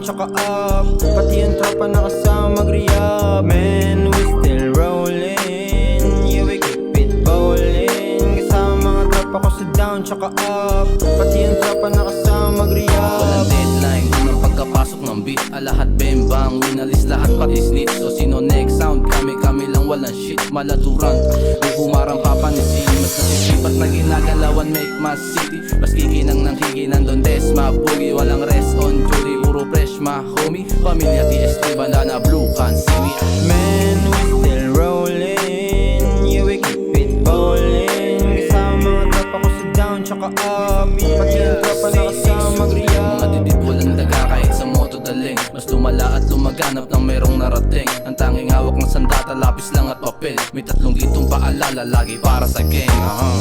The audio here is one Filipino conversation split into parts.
tsaka up. Pati yung tropa nakasama mag-re-up. Man, we still rolling, yeah we keep it bowling. Kasama mga tropa ko sa down tsaka up. Pati yung tropa nakasama mag-re-up. Walang deadline, unang pagkapasok ng beat, lahat bembang, winalis lahat pati snitch. So sino next sound, kami lang walang shit, malaturan. May humarang papanisi, mas nasisipat na ginagalawan, make mas city. Mas kikinang ng kikinan doon, desma, boogie, walang rest on duty. Puro fresh, ma homie, pamilya TST, bandana, blue can see me. Man, we still rolling, yeah we keep it bowling. Kasama mga tropa ko sa down tsaka up. Pati yung tropa nakasama mag-re-up. Mga didib walang daga kahit sa moto daling. Mas lumala at lumaganap ng merong narating. Ang tanging hawak ng sandata, lapis lang at papel. May 3 litong paalala lagi para sa gang.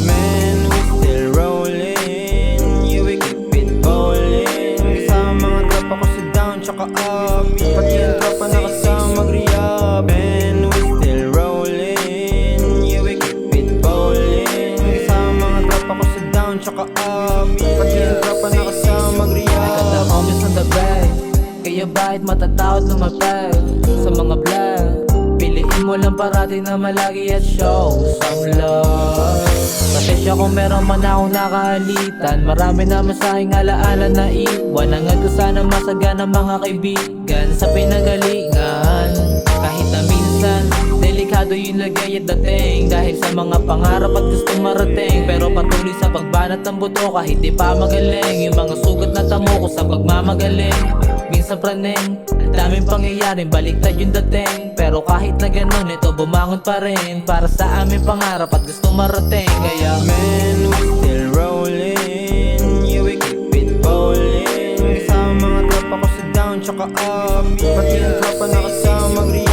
Man, we still rolling, yeah we keep it bowling. Kasama mga tropa ko sa down tsaka up. Pati yung tropa nakasama mag-re-up. Man, we still rolling, yeah we keep it bowling. Kasama mga tropa ko sa down tsaka up. Pati yung tropa nakasama mag-re-up. The homies on the back, kaya bakit matatakot lumapag sa mga vlog? Piliin mo lang parati na malagi at show some love. Pasensya kung meron man akong nakahalitan, marami naman sa aking alaala na iwan. Hangad ko sana masagan ng mga kaibigan sa pinagalingan. Kahit na minsan, delikado yung lagay at dating, dahil sa mga pangarap at gusto marating. Pero patuloy sa pagbanat ng buto kahit di pa magaling. Yung mga sugat na tamo ko sa pagmamagaling. Minsan praneng, daming pangyayaring baliktad yung dating. Pero kahit na ganun, ito bumangon pa rin para sa aming pangarap at gusto marating. Kaya man, we still rolling, yeah we keep it bowling. Kasama mga tropa ko sa down tsaka up. Pati yung tropa nakasama mag-re-up.